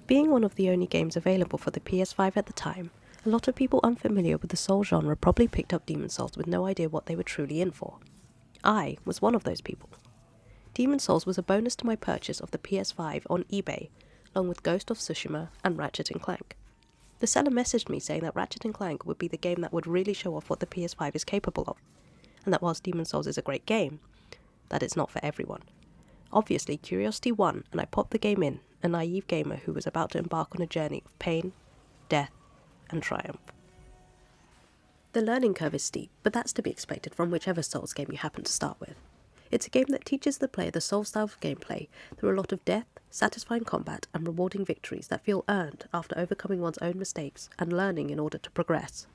Being one of the only games available for the PS5 at the time, a lot of people unfamiliar with the Souls genre probably picked up Demon's Souls with no idea what they were truly in for. I was one of those people. Demon's Souls was a bonus to my purchase of the PS5 on eBay, along with Ghost of Tsushima and Ratchet & Clank. The seller messaged me saying that Ratchet & Clank would be the game that would really show off what the PS5 is capable of, and that whilst Demon's Souls is a great game, that it's not for everyone. Obviously, curiosity won, and I popped the game in, a naive gamer who was about to embark on a journey of pain, death, and triumph. The learning curve is steep, but that's to be expected from whichever Souls game you happen to start with. It's a game that teaches the player the Souls style of gameplay through a lot of death, satisfying combat, and rewarding victories that feel earned after overcoming one's own mistakes and learning in order to progress.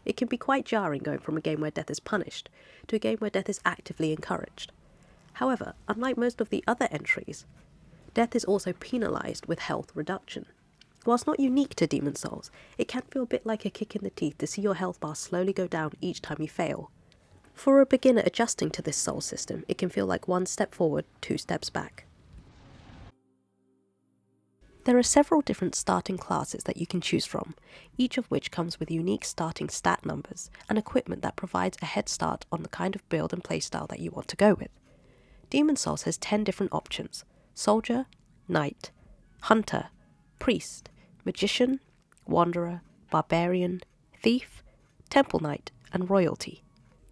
It can be quite jarring going from a game where death is punished to a game where death is actively encouraged. However, unlike most of the other entries, death is also penalised with health reduction. Whilst not unique to Demon's Souls, it can feel a bit like a kick in the teeth to see your health bar slowly go down each time you fail. For a beginner adjusting to this soul system, it can feel like 1 step forward, 2 steps back. There are several different starting classes that you can choose from, each of which comes with unique starting stat numbers and equipment that provides a head start on the kind of build and playstyle that you want to go with. Demon's Souls has 10 different options: Soldier, Knight, Hunter, Priest, Magician, Wanderer, Barbarian, Thief, Temple Knight, and Royalty.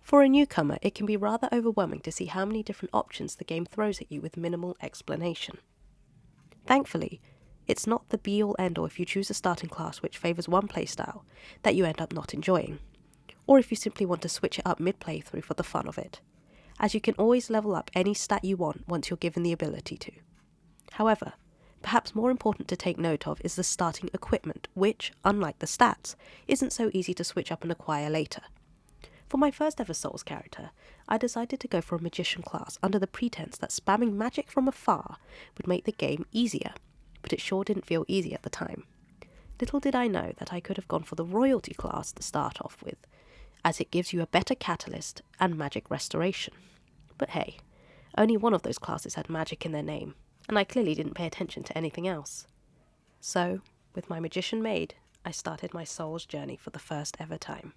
For a newcomer, it can be rather overwhelming to see how many different options the game throws at you with minimal explanation. Thankfully, it's not the be-all end-all if you choose a starting class which favours one playstyle that you end up not enjoying, or if you simply want to switch it up mid-playthrough for the fun of it, as you can always level up any stat you want once you're given the ability to. However, perhaps more important to take note of is the starting equipment, which, unlike the stats, isn't so easy to switch up and acquire later. For my first ever Souls character, I decided to go for a Magician class under the pretense that spamming magic from afar would make the game easier, but it sure didn't feel easy at the time. Little did I know that I could have gone for the Royalty class to start off with, as it gives you a better catalyst and magic restoration. But hey, only one of those classes had magic in their name, and I clearly didn't pay attention to anything else. So, with my Magician made, I started my Souls journey for the first ever time.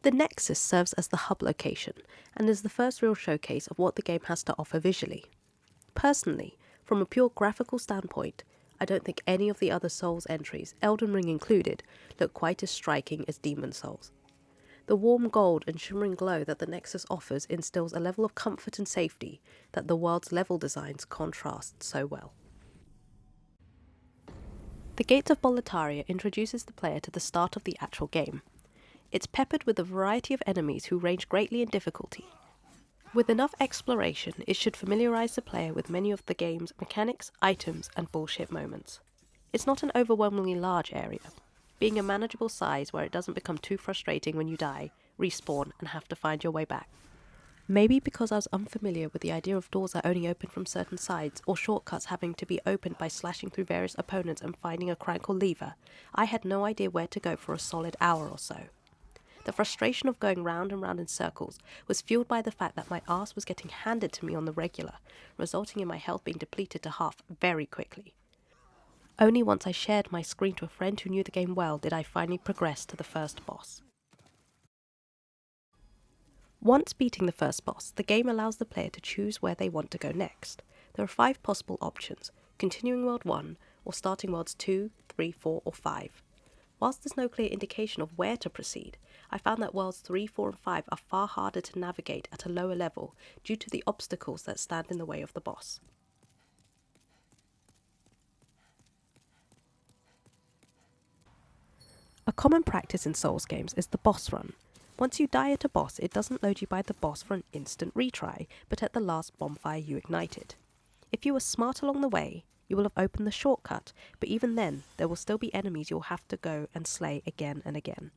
The Nexus serves as the hub location, and is the first real showcase of what the game has to offer visually. Personally, from a pure graphical standpoint, I don't think any of the other Souls entries, Elden Ring included, look quite as striking as Demon's Souls. The warm gold and shimmering glow that the Nexus offers instills a level of comfort and safety that the world's level designs contrast so well. The Gates of Boletaria introduces the player to the start of the actual game. It's peppered with a variety of enemies who range greatly in difficulty. With enough exploration, it should familiarise the player with many of the game's mechanics, items, and bullshit moments. It's not an overwhelmingly large area, being a manageable size where it doesn't become too frustrating when you die, respawn, and have to find your way back. Maybe because I was unfamiliar with the idea of doors that only open from certain sides, or shortcuts having to be opened by slashing through various opponents and finding a crank or lever, I had no idea where to go for a solid hour or so. The frustration of going round and round in circles was fueled by the fact that my arse was getting handed to me on the regular, resulting in my health being depleted to half very quickly. Only once I shared my screen to a friend who knew the game well did I finally progress to the first boss. Once beating the first boss, the game allows the player to choose where they want to go next. There are 5 possible options: continuing World 1, or starting Worlds 2, 3, 4, or 5. Whilst there's no clear indication of where to proceed, I found that Worlds 3, 4 and 5 are far harder to navigate at a lower level due to the obstacles that stand in the way of the boss. A common practice in Souls games is the boss run. Once you die at a boss, it doesn't load you by the boss for an instant retry, but at the last bonfire you ignited. If you were smart along the way, you will have opened the shortcut, but even then, there will still be enemies you'll have to go and slay again and again.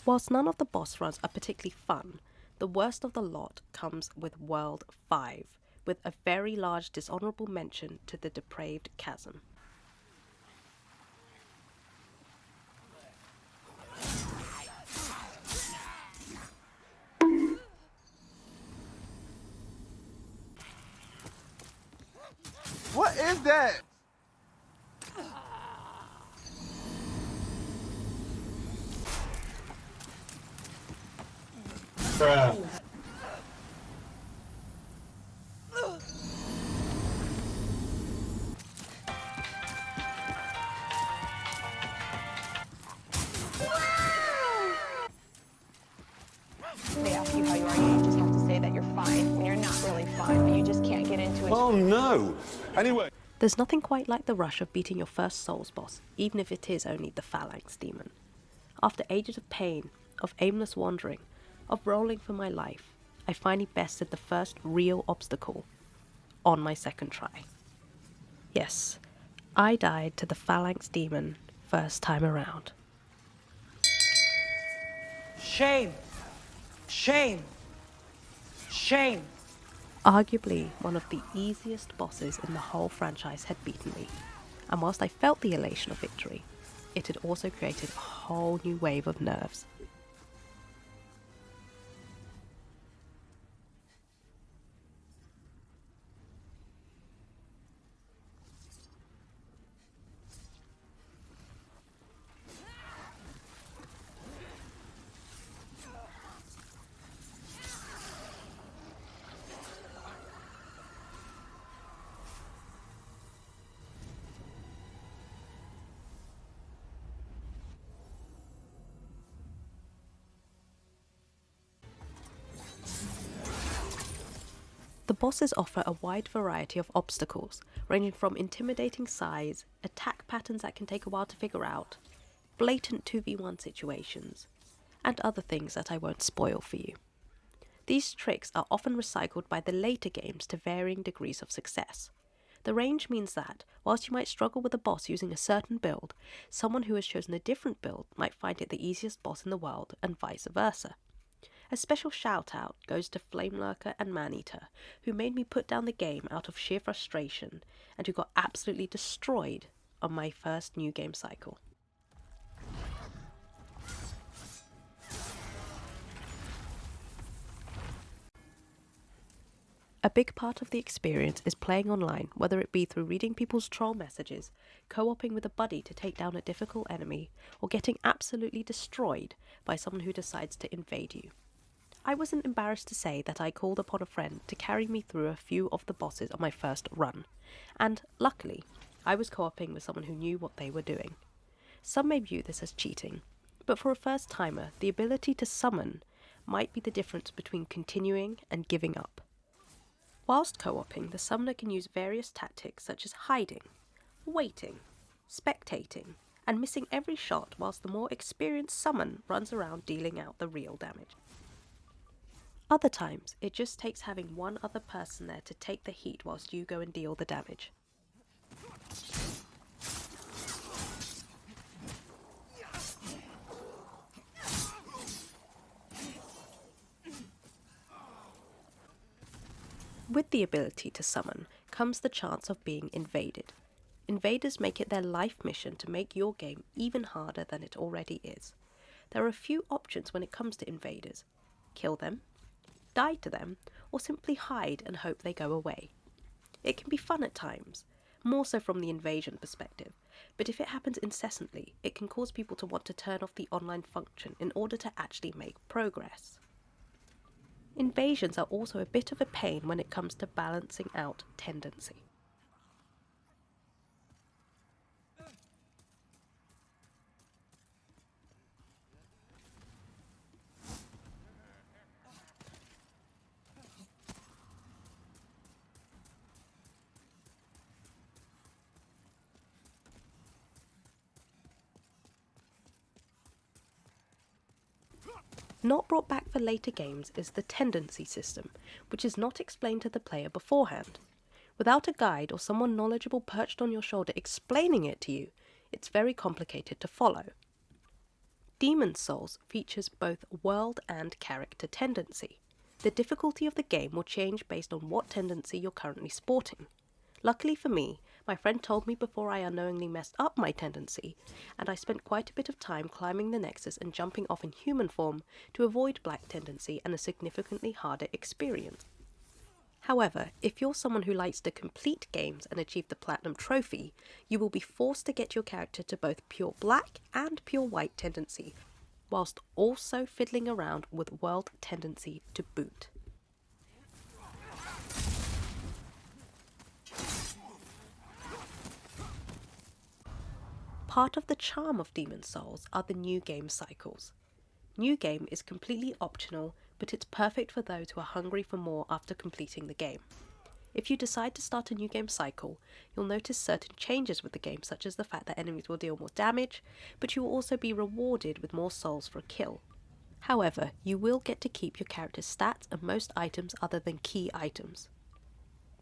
Whilst none of the boss runs are particularly fun, the worst of the lot comes with World 5, with a very large dishonourable mention to the depraved chasm. that? Bruh. They ask you how you are, you just have to say that you're fine when you're not really fine, but you just can't get into it. Oh no. Anyway. There's nothing quite like the rush of beating your first Souls boss, even if it is only the Phalanx demon. After ages of pain, of aimless wandering, of rolling for my life, I finally bested the first real obstacle on my second try. Yes, I died to the Phalanx demon first time around. Shame! Shame! Shame! Arguably, one of the easiest bosses in the whole franchise had beaten me, and whilst I felt the elation of victory, it had also created a whole new wave of nerves. The bosses offer a wide variety of obstacles, ranging from intimidating size, attack patterns that can take a while to figure out, blatant 2v1 situations, and other things that I won't spoil for you. These tricks are often recycled by the later games to varying degrees of success. The range means that, whilst you might struggle with a boss using a certain build, someone who has chosen a different build might find it the easiest boss in the world, and vice versa. A special shout out goes to Flame Lurker and Maneater, who made me put down the game out of sheer frustration and who got absolutely destroyed on my first new game cycle. A big part of the experience is playing online, whether it be through reading people's troll messages, co-oping with a buddy to take down a difficult enemy, or getting absolutely destroyed by someone who decides to invade you. I wasn't embarrassed to say that I called upon a friend to carry me through a few of the bosses on my first run, and luckily, I was co-oping with someone who knew what they were doing. Some may view this as cheating, but for a first timer, the ability to summon might be the difference between continuing and giving up. Whilst co-oping, the summoner can use various tactics such as hiding, waiting, spectating, and missing every shot whilst the more experienced summon runs around dealing out the real damage. Other times, it just takes having one other person there to take the heat whilst you go and deal the damage. With the ability to summon comes the chance of being invaded. Invaders make it their life mission to make your game even harder than it already is. There are a few options when it comes to invaders. Kill them, die to them, or simply hide and hope they go away. It can be fun at times, more so from the invasion perspective, but if it happens incessantly, it can cause people to want to turn off the online function in order to actually make progress. Invasions are also a bit of a pain when it comes to balancing out tendency. Not brought back for later games is the tendency system, which is not explained to the player beforehand. Without a guide or someone knowledgeable perched on your shoulder explaining it to you, it's very complicated to follow. Demon's Souls features both world and character tendency. The difficulty of the game will change based on what tendency you're currently sporting. Luckily for me, my friend told me before I unknowingly messed up my tendency, and I spent quite a bit of time climbing the Nexus and jumping off in human form to avoid black tendency and a significantly harder experience. However, if you're someone who likes to complete games and achieve the Platinum Trophy, you will be forced to get your character to both pure black and pure white tendency, whilst also fiddling around with world tendency to boot. Part of the charm of Demon's Souls are the new game cycles. New game is completely optional, but it's perfect for those who are hungry for more after completing the game. If you decide to start a new game cycle, you'll notice certain changes with the game, such as the fact that enemies will deal more damage, but you will also be rewarded with more souls for a kill. However, you will get to keep your character's stats and most items other than key items.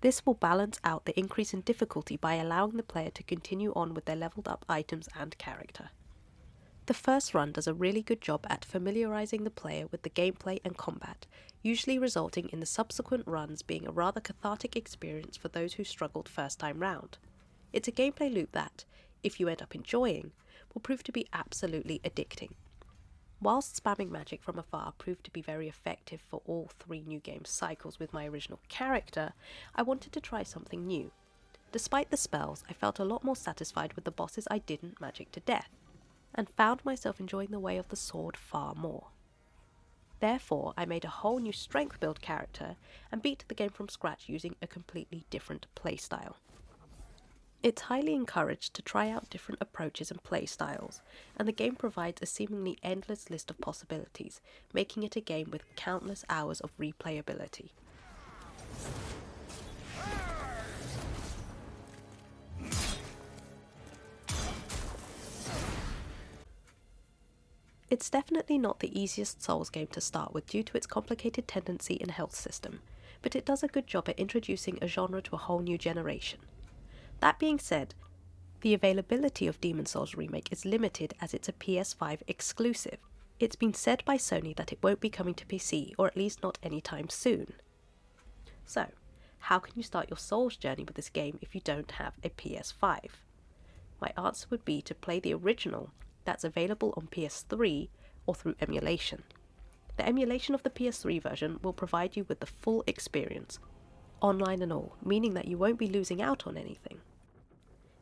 This will balance out the increase in difficulty by allowing the player to continue on with their leveled up items and character. The first run does a really good job at familiarizing the player with the gameplay and combat, usually resulting in the subsequent runs being a rather cathartic experience for those who struggled first time round. It's a gameplay loop that, if you end up enjoying, will prove to be absolutely addicting. Whilst spamming magic from afar proved to be very effective for all 3 new game cycles with my original character, I wanted to try something new. Despite the spells, I felt a lot more satisfied with the bosses I didn't magic to death, and found myself enjoying the way of the sword far more. Therefore, I made a whole new strength build character and beat the game from scratch using a completely different playstyle. It's highly encouraged to try out different approaches and playstyles, and the game provides a seemingly endless list of possibilities, making it a game with countless hours of replayability. It's definitely not the easiest Souls game to start with due to its complicated tendency and health system, but it does a good job at introducing a genre to a whole new generation. That being said, the availability of Demon's Souls Remake is limited as it's a PS5 exclusive. It's been said by Sony that it won't be coming to PC, or at least not anytime soon. So, how can you start your Souls journey with this game if you don't have a PS5? My answer would be to play the original that's available on PS3 or through emulation. The emulation of the PS3 version will provide you with the full experience, online and all, meaning that you won't be losing out on anything.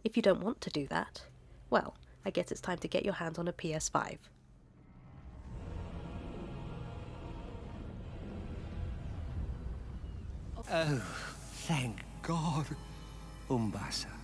If you don't want to do that, well, I guess it's time to get your hands on a PS5. Oh, thank God. Umbasa.